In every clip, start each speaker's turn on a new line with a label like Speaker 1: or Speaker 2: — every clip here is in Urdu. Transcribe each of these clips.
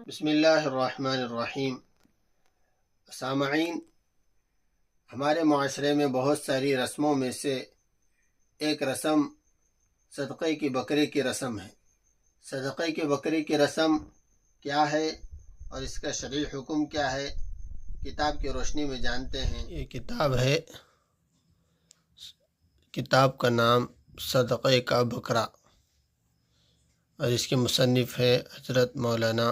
Speaker 1: بسم اللہ الرحمن الرحیم۔ سامعین، ہمارے معاشرے میں بہت ساری رسموں میں سے ایک رسم صدقے کی بکرے کی رسم ہے۔ صدقے کی بکرے کی رسم کیا ہے اور اس کا شرعی حکم کیا ہے، کتاب کی روشنی میں جانتے ہیں۔ یہ کتاب ہے، کتاب کا نام صدقے کا بکرا، اور اس کے مصنف ہے حضرت مولانا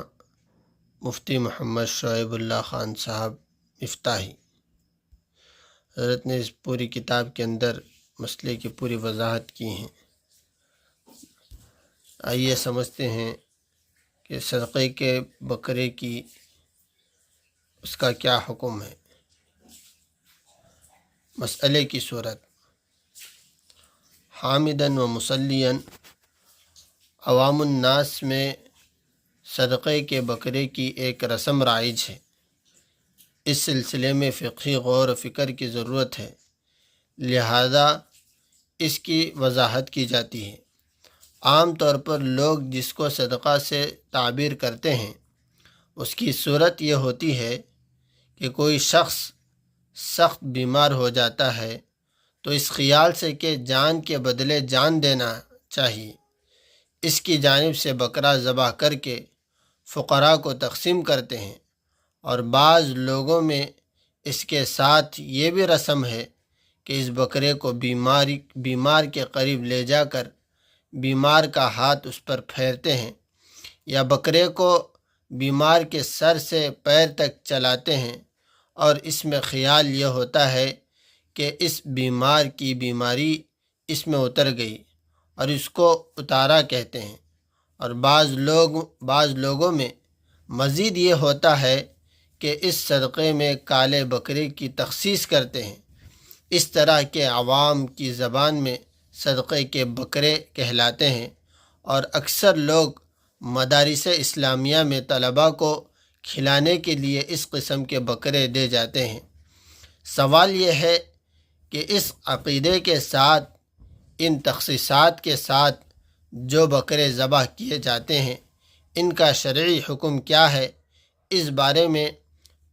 Speaker 1: مفتی محمد شعیب اللہ خان صاحب مفتاحی۔ حضرت نے اس پوری کتاب کے اندر مسئلے کی پوری وضاحت کی ہیں۔ آئیے سمجھتے ہیں کہ صدقے کے بکرے کی اس کا کیا حکم ہے۔ مسئلے کی صورت: حامدن و مسلیاً، عوام الناس میں صدقے کے بکرے کی ایک رسم رائج ہے۔ اس سلسلے میں فقہی غور و فکر کی ضرورت ہے، لہذا اس کی وضاحت کی جاتی ہے۔ عام طور پر لوگ جس کو صدقہ سے تعبیر کرتے ہیں، اس کی صورت یہ ہوتی ہے کہ کوئی شخص سخت بیمار ہو جاتا ہے تو اس خیال سے کہ جان کے بدلے جان دینا چاہیے، اس کی جانب سے بکرا ذبح کر کے فقراء کو تقسیم کرتے ہیں۔ اور بعض لوگوں میں اس کے ساتھ یہ بھی رسم ہے کہ اس بکرے کو بیمار کے قریب لے جا کر بیمار کا ہاتھ اس پر پھیرتے ہیں، یا بکرے کو بیمار کے سر سے پیر تک چلاتے ہیں، اور اس میں خیال یہ ہوتا ہے کہ اس بیمار کی بیماری اس میں اتر گئی اور اس کو اتارا کہتے ہیں۔ اور بعض لوگوں میں مزید یہ ہوتا ہے کہ اس صدقے میں کالے بکرے کی تخصیص کرتے ہیں۔ اس طرح کے عوام کی زبان میں صدقے کے بکرے کہلاتے ہیں، اور اکثر لوگ مدارس اسلامیہ میں طلباء کو کھلانے کے لیے اس قسم کے بکرے دے جاتے ہیں۔ سوال یہ ہے کہ اس عقیدے کے ساتھ، ان تخصیصات کے ساتھ جو بکرے ذبح کیے جاتے ہیں، ان کا شرعی حکم کیا ہے؟ اس بارے میں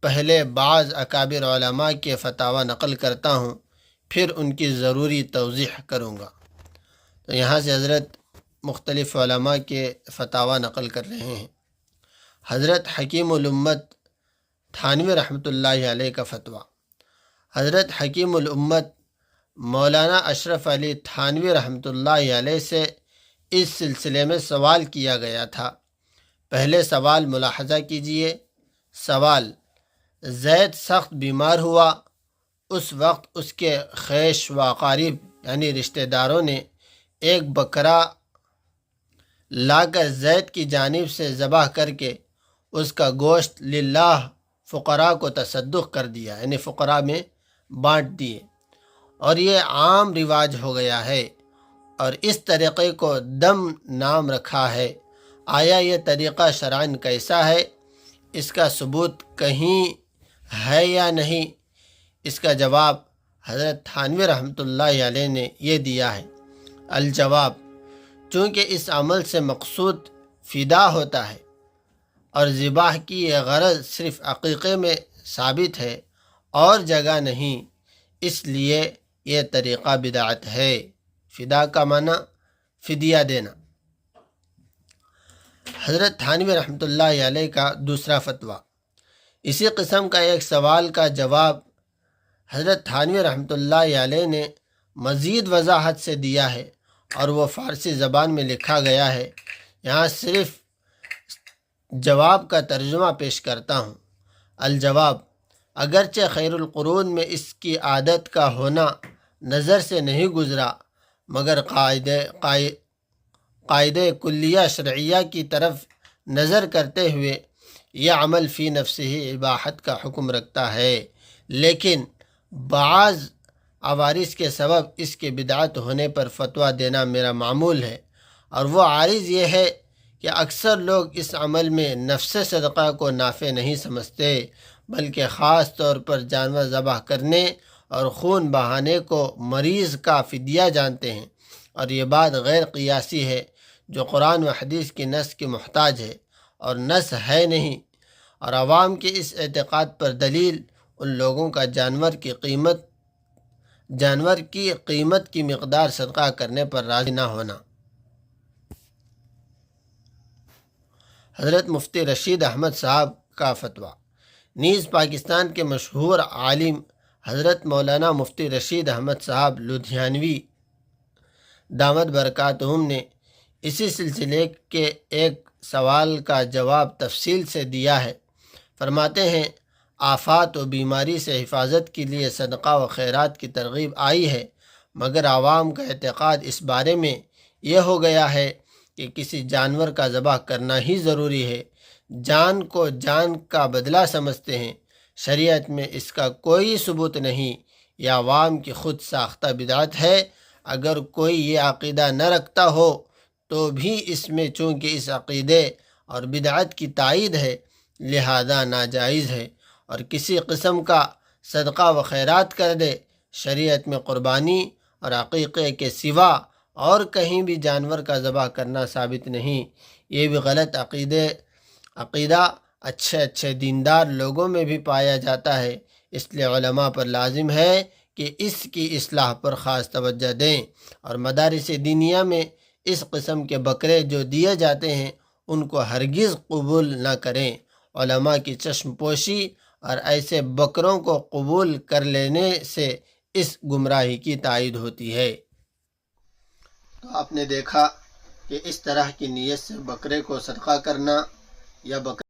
Speaker 1: پہلے بعض اکابر علماء کے فتاوی نقل کرتا ہوں، پھر ان کی ضروری توضیح کروں گا۔ تو یہاں سے حضرت مختلف علماء کے فتاوی نقل کر رہے ہیں۔ حضرت حکیم الامت تھانوی رحمۃ اللہ علیہ کا فتویٰ۔ حضرت حکیم الامت مولانا اشرف علی تھانوی رحمۃ اللہ علیہ سے اس سلسلے میں سوال کیا گیا تھا۔ پہلے سوال ملاحظہ کیجئے۔ سوال: زید سخت بیمار ہوا، اس وقت اس کے خیش و اقارب یعنی رشتہ داروں نے ایک بکرا لا کر زید کی جانب سے ذبح کر کے اس کا گوشت للہ فقراء کو تصدق کر دیا، یعنی فقراء میں بانٹ دیے، اور یہ عام رواج ہو گیا ہے، اور اس طریقے کو دم نام رکھا ہے۔ آیا یہ طریقہ شرعاً کیسا ہے؟ اس کا ثبوت کہیں ہے یا نہیں؟ اس کا جواب حضرت تھانوی رحمۃ اللہ علیہ نے یہ دیا ہے۔ الجواب: چونکہ اس عمل سے مقصود فدا ہوتا ہے اور ذبح کی یہ غرض صرف عقیقے میں ثابت ہے اور جگہ نہیں، اس لیے یہ طریقہ بدعت ہے۔ فدا کا معنی فدیہ دینا۔ حضرت تھانوی رحمۃ اللہ علیہ کا دوسرا فتویٰ۔ اسی قسم کا ایک سوال کا جواب حضرت تھانوی رحمۃ اللہ علیہ نے مزید وضاحت سے دیا ہے، اور وہ فارسی زبان میں لکھا گیا ہے۔ یہاں صرف جواب کا ترجمہ پیش کرتا ہوں۔ الجواب: اگرچہ خیر القرون میں اس کی عادت کا ہونا نظر سے نہیں گزرا، مگر قاعدہ کلیہ شرعیہ کی طرف نظر کرتے ہوئے یہ عمل فی نفسہ ہی اباحت کا حکم رکھتا ہے، لیکن بعض عوارض کے سبب اس کے بدعت ہونے پر فتویٰ دینا میرا معمول ہے، اور وہ عارض یہ ہے کہ اکثر لوگ اس عمل میں نفس صدقہ کو نافع نہیں سمجھتے، بلکہ خاص طور پر جانور ذبح کرنے اور خون بہانے کو مریض کا فدیہ جانتے ہیں، اور یہ بات غیر قیاسی ہے جو قرآن و حدیث کی نص کی محتاج ہے، اور نس ہے نہیں، اور عوام کے اس اعتقاد پر دلیل ان لوگوں کا جانور کی قیمت کی مقدار صدقہ کرنے پر راضی نہ ہونا۔ حضرت مفتی رشید احمد صاحب کا فتویٰ۔ نیز پاکستان کے مشہور عالم حضرت مولانا مفتی رشید احمد صاحب لدھیانوی دامت برکاتہم نے اسی سلسلے کے ایک سوال کا جواب تفصیل سے دیا ہے۔ فرماتے ہیں، آفات و بیماری سے حفاظت کے لیے صدقہ و خیرات کی ترغیب آئی ہے، مگر عوام کا اعتقاد اس بارے میں یہ ہو گیا ہے کہ کسی جانور کا ذبح کرنا ہی ضروری ہے، جان کو جان کا بدلہ سمجھتے ہیں۔ شریعت میں اس کا کوئی ثبوت نہیں، یہ عوام کی خود ساختہ بدعت ہے۔ اگر کوئی یہ عقیدہ نہ رکھتا ہو تو بھی اس میں چونکہ اس عقیدے اور بدعت کی تائید ہے، لہذا ناجائز ہے، اور کسی قسم کا صدقہ و خیرات کر دے۔ شریعت میں قربانی اور عقیقے کے سوا اور کہیں بھی جانور کا ذبح کرنا ثابت نہیں۔ یہ بھی غلط عقیدہ اچھے دیندار لوگوں میں بھی پایا جاتا ہے، اس لیے علماء پر لازم ہے کہ اس کی اصلاح پر خاص توجہ دیں، اور مدارس دینیہ میں اس قسم کے بکرے جو دیے جاتے ہیں ان کو ہرگز قبول نہ کریں۔ علماء کی چشم پوشی اور ایسے بکروں کو قبول کر لینے سے اس گمراہی کی تائید ہوتی ہے۔ تو آپ نے دیکھا کہ اس طرح کی نیت سے بکرے کو صدقہ کرنا یا بکرے